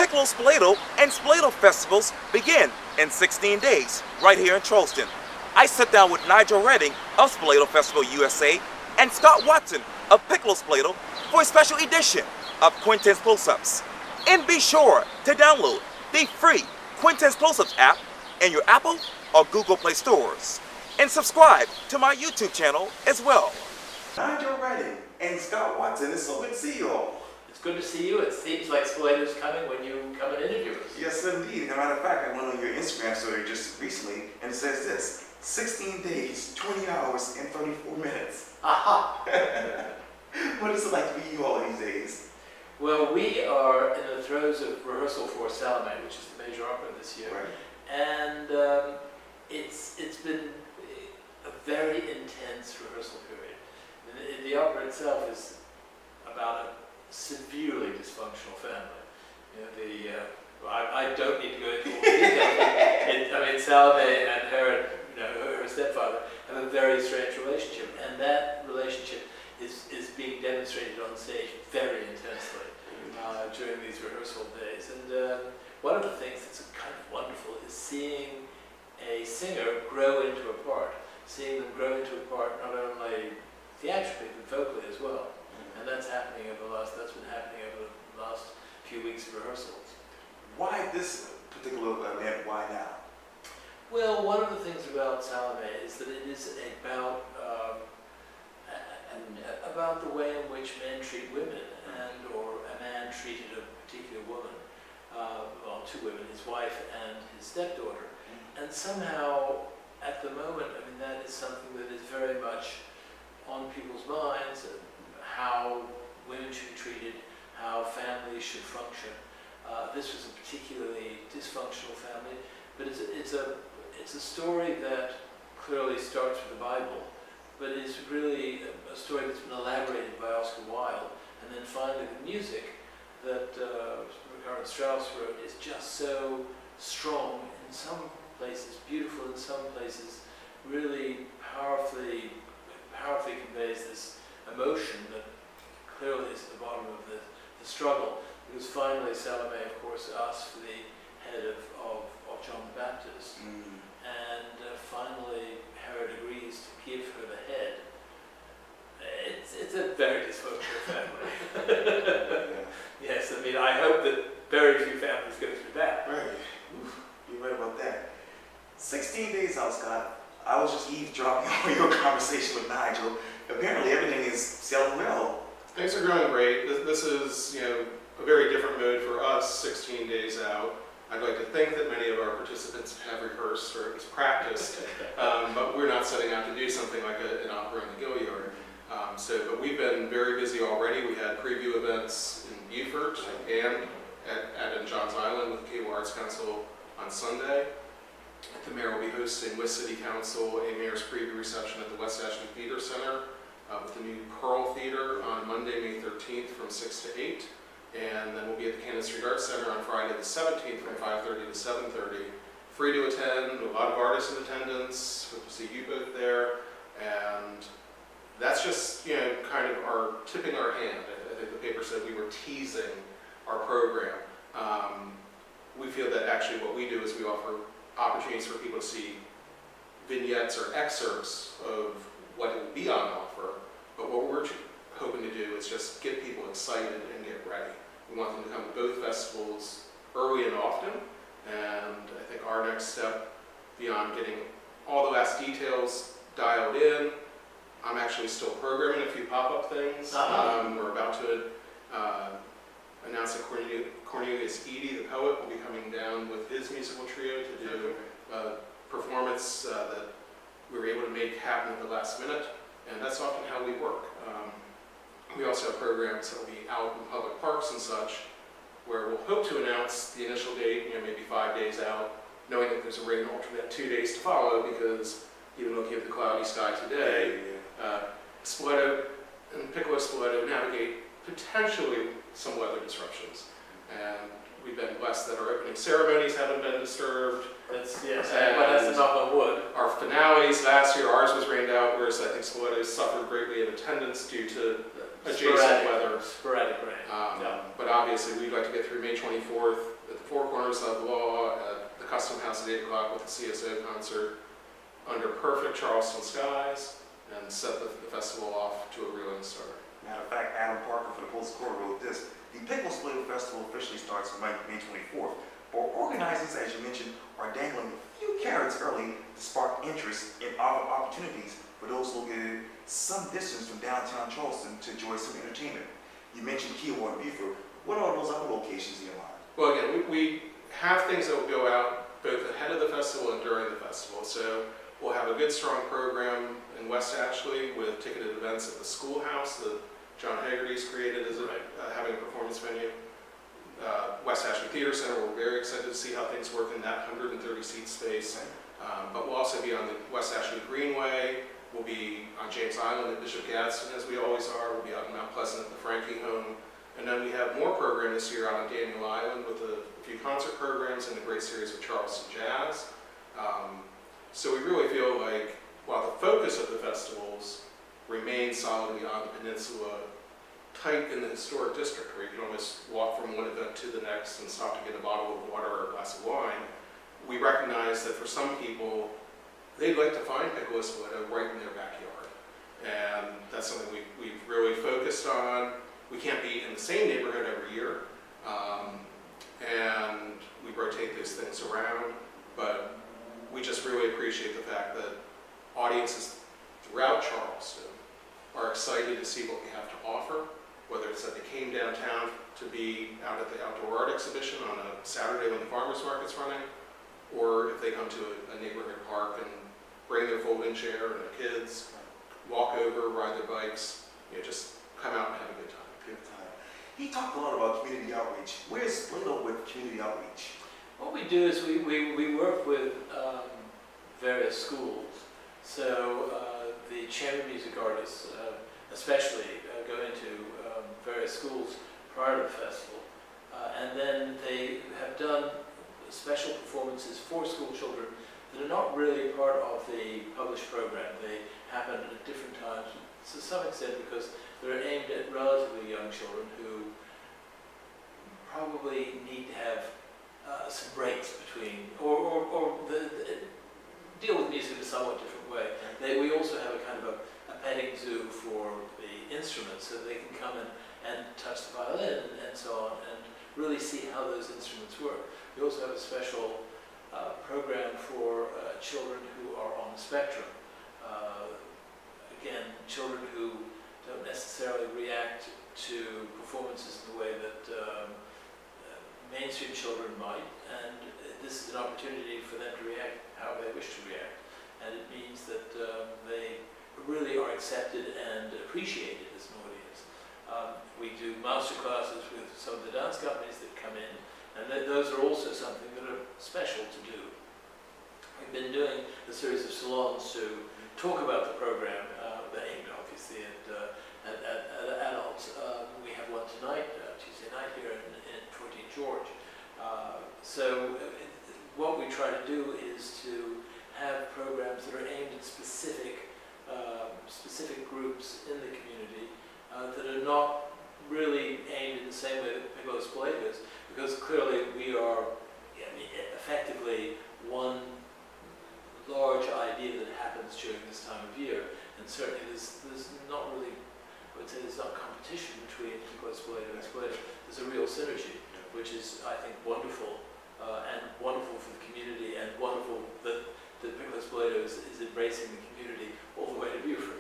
Piccolo, Spoleto, and Spoleto festivals begin in 16 days right here in Charleston. I sit down with Nigel Redden of Spoleto Festival USA and Scott Watson of Piccolo Spoleto for a special edition of Quintin's Close-Ups. And be sure to download the free Quintin's Close-Ups app in your Apple or Google Play stores. And subscribe to my YouTube channel as well. Nigel Redden and Scott Watson, it's so good to see you all. It's good to see you. It seems like Spoleto's coming when you come and interview us. Yes, indeed. As a matter of fact, I went on your Instagram story just recently, and it says this: 16 days, 20 hours, and 34 minutes. Aha! What is it like to be you all these days? Well, we are in the throes of rehearsal for Salome, which is the major opera this year. Right. And it's been a very intense rehearsal period. The opera itself is about a severely dysfunctional family. You know, I don't need to go into all the details. I mean, Salome and her, her stepfather have a very strange relationship, and that relationship is being demonstrated on stage very intensely during these rehearsal days. And one of the things that's kind of wonderful is seeing a singer grow into a part, seeing them grow into a part not only theatrically but vocally as well. And that's been happening over the last few weeks of rehearsals. Why this particular event? Why now? Well, one of the things about Salome is that it is about the way in which men treat women, or a man treated a particular woman, well, two women, his wife and his stepdaughter. And somehow, at the moment, I mean, that is something that is very much on people's minds, how women should be treated, how families should function. This was a particularly dysfunctional family, but it's a story that clearly starts with the Bible, but is really a story that's been elaborated by Oscar Wilde. And then finally the music that Richard Strauss wrote is just so strong in some places, beautiful in some places, really powerfully conveys this emotion that clearly is at the bottom of the struggle. Because finally Salome, of course, asks for the head of John the Baptist. And finally Herod agrees to give her the head. It's a very dysfunctional family. Yes, I mean, I hope that very few families go through that. Right. Oof, you're right about that. 16 days out, Scott. I was just eavesdropping on your conversation with Nigel. Apparently everything is selling well. Things are going great. This is, a very different mood for us 16 days out. I'd like to think that many of our participants have rehearsed or at least practiced, but we're not setting out to do something like an opera in the Gilliard. But we've been very busy already. We had preview events in Beaufort and at Johns Island with the Cable Arts Council on Sunday. The mayor will be hosting with City Council a mayor's preview reception at the West Ashland Theater Center with the new Pearl Theater on Monday, May 13th from 6 to 8. And then we'll be at the Cannon Street Arts Center on Friday the 17th from 5:30 to 7:30. Free to attend, a lot of artists in attendance. Hope to see you both there. And that's just, kind of our tipping our hand. I think the paper said we were teasing our program. We feel that actually what we do is we offer opportunities for people to see vignettes or excerpts of what will be on offer. But what we're hoping to do is just get people excited and get ready. We want them to come to both festivals early and often, and I think our next step, beyond getting all the last details dialed in, I'm actually still programming a few pop-up things. We're about to announce that Cornelius Eady, the poet, will be coming down with his musical trio to do a performance that we were able to make happen at the last minute, and that's often how we work. We also have programs that will be out in public parks and such, where we'll hope to announce the initial date, maybe 5 days out, knowing that there's a rain alternate 2 days to follow, because even looking at the cloudy sky today, Spoleto and Piccolo Spoleto navigate potentially some weather disruptions. And we've been blessed that our opening ceremonies haven't been disturbed. But that's a knock on wood. Our finales last year, ours was rained out, whereas course, I think Spoleto suffered greatly in attendance due to adjacent Sporadic- weather. Sporadic rain. Yeah. But obviously, we'd like to get through May 24th at the Four Corners of Law, at the Custom House at 8 o'clock with the CSO concert, under perfect Charleston skies, and set the festival off to a reeling start. Matter of fact, Adam Parker for the Post-Score wrote this: the Piccolo Spoleto Festival officially starts on May 24th, but organizers, as you mentioned, are dangling a few carrots early to spark interest in other opportunities for those located some distance from downtown Charleston to enjoy some entertainment. You mentioned Kiowa and Beaufort. What are those other locations in your mind? Well, again, we have things that will go out both ahead of the festival and during the festival. So we'll have a good, strong program in West Ashley with ticketed events at the Schoolhouse that John Haggerty's created as having a performance venue. West Ashley Theater Center, we're very excited to see how things work in that 130-seat space. But we'll also be on the West Ashley Greenway. We'll be on James Island at Bishop Gadsden, as we always are. We'll be out in Mount Pleasant at the Frankie Home. And then we have more program this year out on Daniel Island with a few concert programs and a great series of Charleston Jazz. So we really feel like while the focus of the festivals remains solidly on the peninsula, tight in the historic district, where you can almost walk from one event to the next and stop to get a bottle of water or a glass of wine, we recognize that for some people, they'd like to find Piccolo Spoleto right in their backyard. And that's something we've really focused on. We can't be in the same neighborhood every year, and we rotate those things around, but we just really appreciate the fact that audiences throughout Charleston are excited to see what we have to offer, whether it's that they came downtown to be out at the outdoor art exhibition on a Saturday when the farmers market's running, or if they come to a neighborhood park and bring their folding chair and their kids, walk over, ride their bikes, just come out and have a good time. Good time. He talked a lot about community outreach. Where's Spoleto with community outreach? What we do is we work with various schools. So the chamber music artists especially go into various schools prior to the festival. And then they have done special performances for school children that are not really part of the published program. They happen at different times, to some extent because they're aimed at relatively young children who probably need to have some breaks between, or deal with music in a somewhat different way. We also have a kind of a petting zoo for the instruments, so they can come and touch the violin and so on, and really see how those instruments work. We also have a special program for children who are on the spectrum. Again, children who don't necessarily react to performances in the way that mainstream children might, and this is an opportunity for them to react how they wish to react. And it means that they really are accepted and appreciated as an audience. We do master classes with some of the dance companies that come in, and those are also something that are special to do. We've been doing a series of salons to talk about the program. They're aimed obviously at adults. We have one tonight, Tuesday night here in 14 George. So what we try to do is to have programs that are aimed at specific groups in the community that are not really aimed in the same way that Piccolo Spoleto is, because clearly we are effectively one large idea that happens during this time of year, and certainly there's not really, I would say there's not competition between Piccolo Spoleto and Spoleto. There's a real synergy, which is, I think, wonderful, and wonderful for the community, and wonderful that Piccolo Spoleto is embracing the community all the way to Beaufort.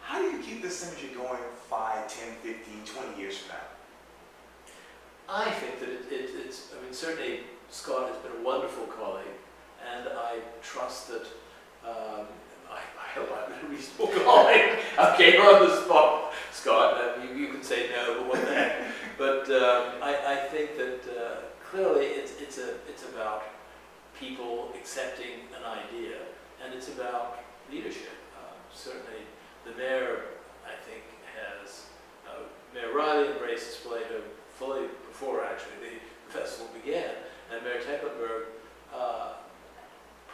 How do you keep this synergy going 5, 10, 15, 20 years from now? I think that it's, I mean, certainly Scott has been a wonderful colleague, and I trust that, I hope I'm a reasonable colleague. Okay, you're on the spot, Scott. You can say no, but what the heck. But I think that clearly it's about people accepting an idea, and it's about leadership. Certainly the mayor, I think, has, Mayor Riley embraced Spoleto fully before actually the festival began, and Mayor Tecklenburg,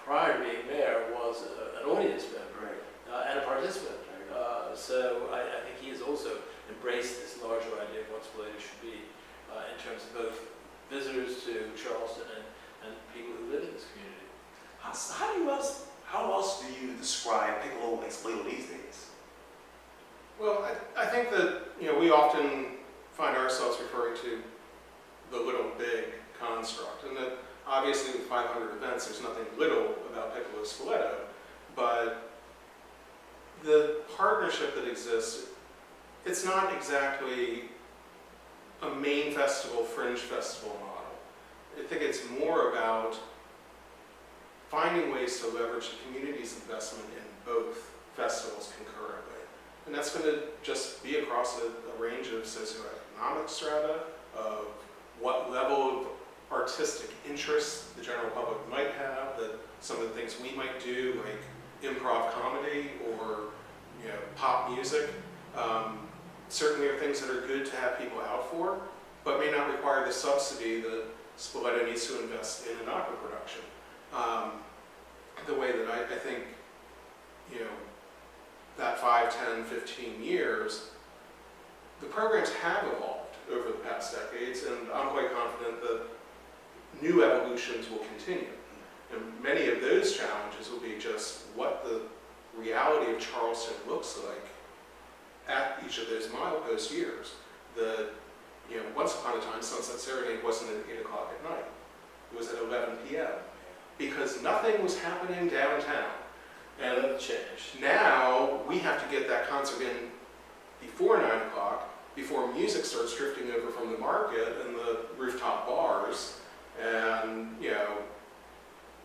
prior to being mayor, was an audience member and a participant of Charleston and people who live in this community. How else do you describe Piccolo and Spoleto these days? Well, I think that, we often find ourselves referring to the little big construct, and that obviously with 500 events, there's nothing little about Piccolo Spoleto, but the partnership that exists, it's not exactly a main festival, fringe festival model. I think it's more about finding ways to leverage the community's investment in both festivals concurrently. And that's going to just be across a range of socioeconomic strata, of what level of artistic interest the general public might have, that some of the things we might do, like improv comedy or pop music, certainly are things that are good to have people out for, but may not require the subsidy that Spoleto needs to invest in an opera production. The way that I think, that 5, 10, 15 years, the programs have evolved over the past decades, and I'm quite confident that new evolutions will continue. And many of those challenges will be just what the reality of Charleston looks like at each of those milepost years. Once upon a time, Sunset Serenade wasn't at 8 o'clock at night. It was at 11 p.m. because nothing was happening downtown. And that changed. Now, we have to get that concert in before 9 o'clock, before music starts drifting over from the market and the rooftop bars. And,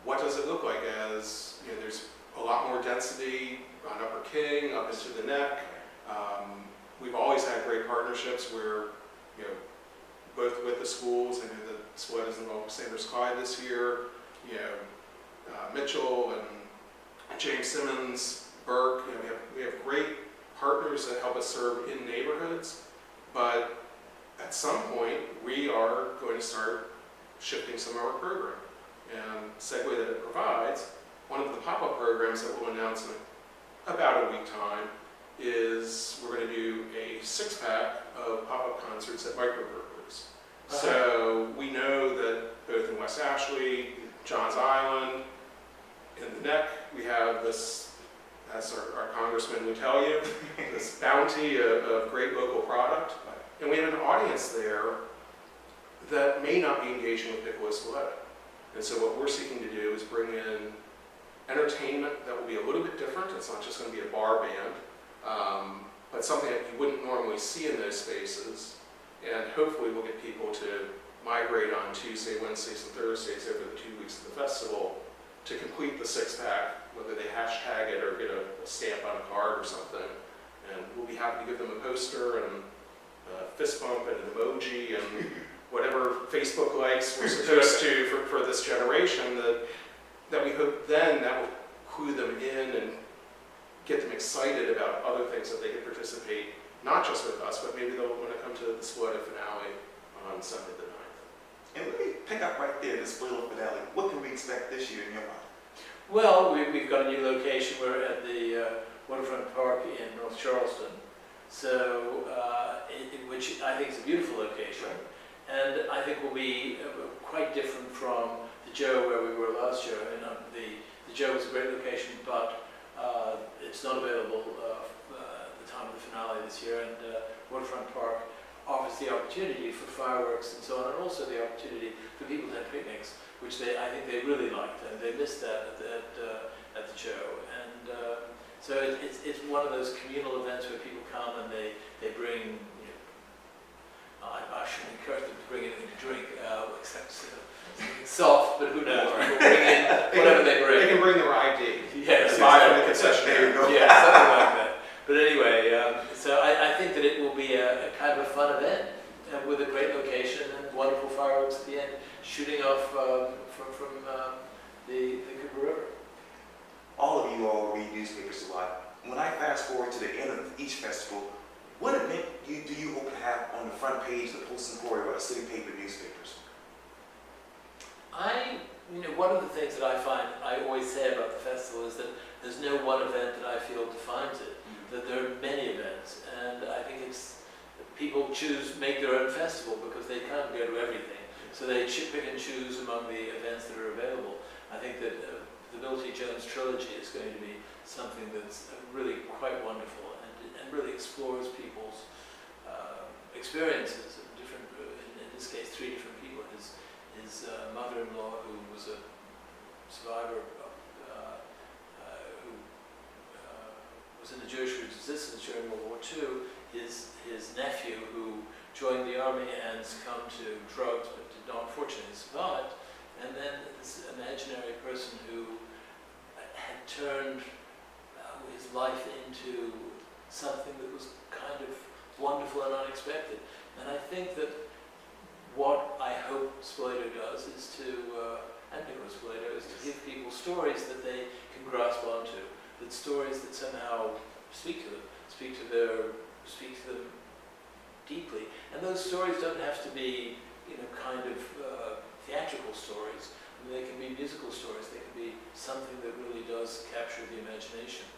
what does it look like as, there's a lot more density on Upper King, up into the Neck. We've always had great partnerships where, both with the schools, I know that Spoleto's involved with Sanders Clyde this year, Mitchell and James Simmons, Burke, we have great partners that help us serve in neighborhoods, but at some point we are going to start shifting some of our programming. And segue that it provides, one of the pop-up programs that we'll announce in about a week time is we're going to do a 6-pack of pop-up concerts at microbreweries. So we know that both in West Ashley, Johns Island, in the Neck, we have this, as our congressman would tell you, this bounty of great local product. And we have an audience there that may not be engaging with Piccolo Spoleto. And so what we're seeking to do is bring in entertainment that will be a little bit different. It's not just going to be a bar band, but something that you wouldn't normally see in those spaces. And hopefully we'll get people to migrate on Tuesday, Wednesdays, and Thursdays over the 2 weeks of the festival to complete the 6-pack, whether they hashtag it or get a stamp on a card or something. And we'll be happy to give them a poster and a fist bump and an emoji and whatever Facebook likes we're supposed to for this generation, that we hope then that will clue them in and get them excited about other things that they can participate, not just with us, but maybe they'll want to come to the Spoleto finale on Sunday the 9th. And let me pick up right there, the Spoleto finale. What can we expect this year in your mind? Well, we've got a new location. We're at the Waterfront Park in North Charleston, so which I think is a beautiful location, and I think will be quite different from the Joe where we were last year. The Joe was a great location, but it's not available at the time of the finale this year, and Waterfront Park offers the opportunity for fireworks and so on, and also the opportunity for people to have picnics, which I think they really liked, and they missed that at the Joe. And so it's one of those communal events where people come and they bring, I shouldn't encourage them to bring anything to drink, except something soft, but who knows, people bring in whatever they bring. They can bring their ID. Yes, buy from the concession. There you go. yeah, something like that. But anyway, so I think that it will be a kind of a fun event with a great location and wonderful fireworks at the end, shooting off from the Cooper River. All of you all read newspapers a lot. When I fast forward to the end of each festival, what event do you hope to have on the front page of the Post and Courier or the city paper newspapers? One of the things that I always say about the festival is that there's no one event that I feel defines it. That there are many events, and I think it's people make their own festival because they can't go to everything. So they pick and choose among the events that are available. I think that the Bill T. Jones trilogy is going to be something that's really quite wonderful and really explores people's experiences of different, in this case, 3 different people. His mother-in-law, who was a survivor who was in the Jewish resistance during World War II, his nephew, who joined the army and succumbed to drugs but did not fortunately survive, and then this imaginary person who had turned his life into something that was kind of wonderful and unexpected. And I think that what I hope Spoleto does is and Nicholas Spoleto, is to give people stories that they can grasp onto, that stories that somehow speak to them, speak to them deeply. And those stories don't have to be, kind of theatrical stories. I mean, they can be musical stories. They can be something that really does capture the imagination.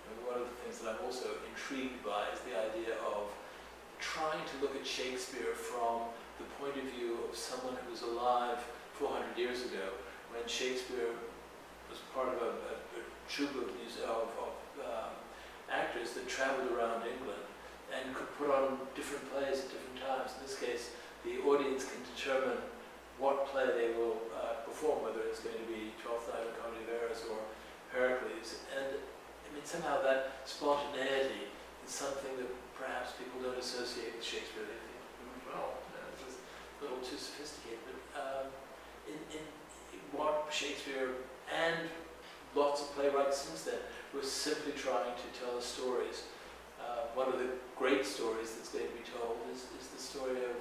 And one of the things that I'm also intrigued by is the idea of trying to look at Shakespeare from the point of view of someone who was alive 400 years ago, when Shakespeare was part of a troupe of actors that traveled around England and could put on different plays at different times. In this case, the audience can determine what play they will perform, whether it's going to be Twelfth Night of Comedy of Errors or Pericles. And I mean, somehow that spontaneity is something that perhaps people don't associate with Shakespeare. They think, well, this is a little too sophisticated. But in what Shakespeare and lots of playwrights since then were simply trying to tell us stories. One of the great stories that's going to be told is the story of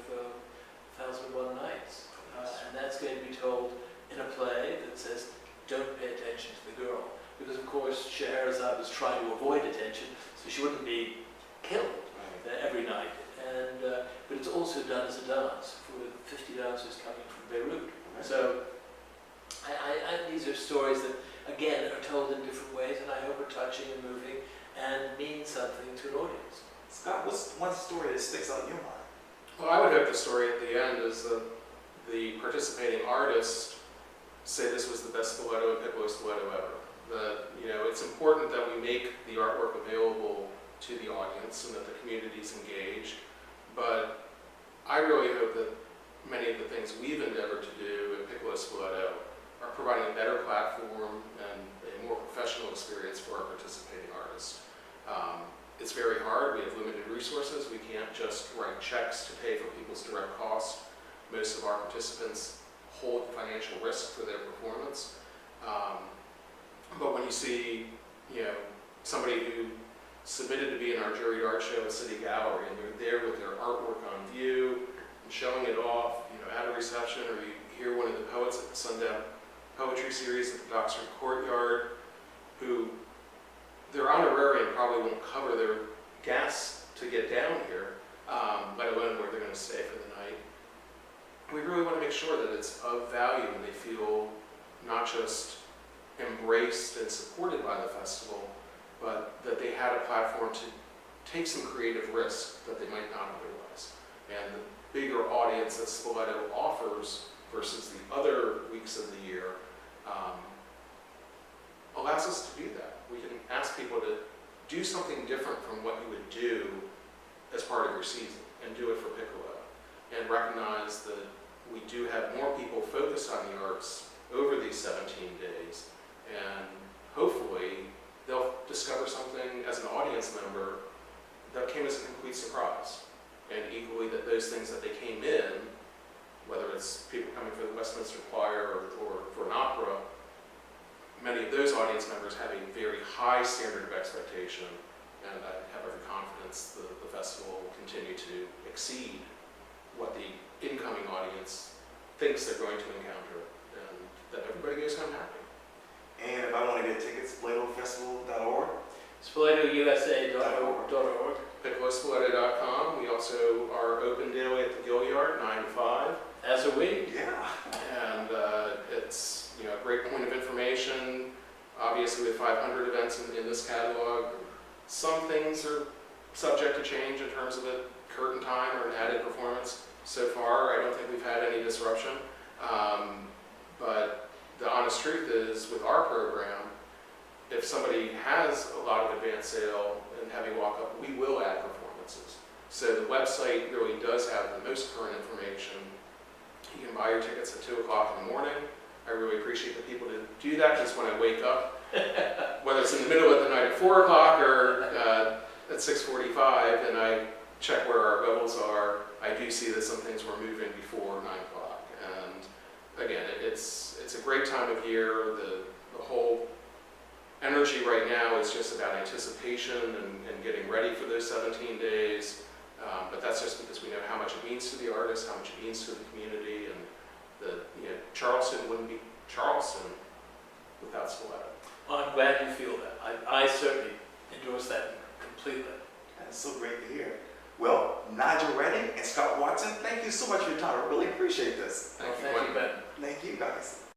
1001 Nights. And that's going to be told in a play that says, don't pay attention to the girl. Because of course Scheherazade was trying to avoid attention, so she wouldn't be killed every night. And but it's also done as a dance for 50 dancers coming from Beirut. So these are stories that, again, are told in different ways, and I hope are touching and moving and mean something to an audience. Scott, what's one story that sticks out in your mind? Well, I would hope the story at the end is that the participating artists say this was the best Spoleto and Piccolo Spoleto ever. That, it's important that we make the artwork available to the audience and that the community's engaged. But I really hope that many of the things we've endeavored to do at Piccolo Spoleto are providing a better platform and a more professional experience for our participating artists. It's very hard. We have limited resources. We can't just write checks to pay for people's direct costs. Most of our participants hold financial risk for their performance. But when you see, somebody who submitted to be in our juried art show at City Gallery, and they're there with their artwork on view and showing it off, at a reception, or you hear one of the poets at the Sundown Poetry Series at the Oxford Courtyard, who their honorarium probably won't cover their gas to get down here, let alone where they're going to stay for the night. We really want to make sure that it's of value and they feel not just embraced and supported by the festival, but that they had a platform to take some creative risk that they might not otherwise. And the bigger audience that Spoleto offers versus the other weeks of the year allows us to do that. We can ask people to do something different from what you would do as part of your season and do it for Piccolo, and recognize that we do have more people focused on the arts over these 17 days, and hopefully they'll discover something as an audience member that came as a complete surprise. And equally that those things that they came in, whether it's people coming for the Westminster Choir or for an opera, many of those audience members have a very high standard of expectation, and I have every confidence the festival will continue to exceed what the incoming audience thinks they're going to encounter, and that everybody goes home happy. And if I want to get tickets, SpoletoFestival.org. SpoletoUSA.org. PiccoloSpoleto.com. We also are open daily at the Gilliard, 9 to 5. As are we. Yeah. And it's a great point of information. Obviously, with 500 events in this catalog, some things are subject to change in terms of a curtain time or an added performance. So far, I don't think we've had any disruption. But the honest truth is, with our program, if somebody has a lot of advance sale and heavy walk-up, we will add performances. So the website really does have the most current information. You can buy your tickets at 2 o'clock in the morning. I really appreciate the people to do that, just when I wake up, whether it's in the middle of the night at 4 o'clock or at 6:45, and I check where our levels are. I do see that some things were moving before 9 o'clock. And again, it's a great time of year. The whole energy right now is just about anticipation and getting ready for those 17 days. But that's just because we know how much it means to the artists, how much it means to the community, and Charleston wouldn't be Charleston without Spoleto. Well, I'm glad you feel that. I certainly endorse that completely. That's so great to hear. Well, Nigel Redden and Scott Watson, thank you so much for your time. I really appreciate this. Thank you, Ben. Thank you, guys.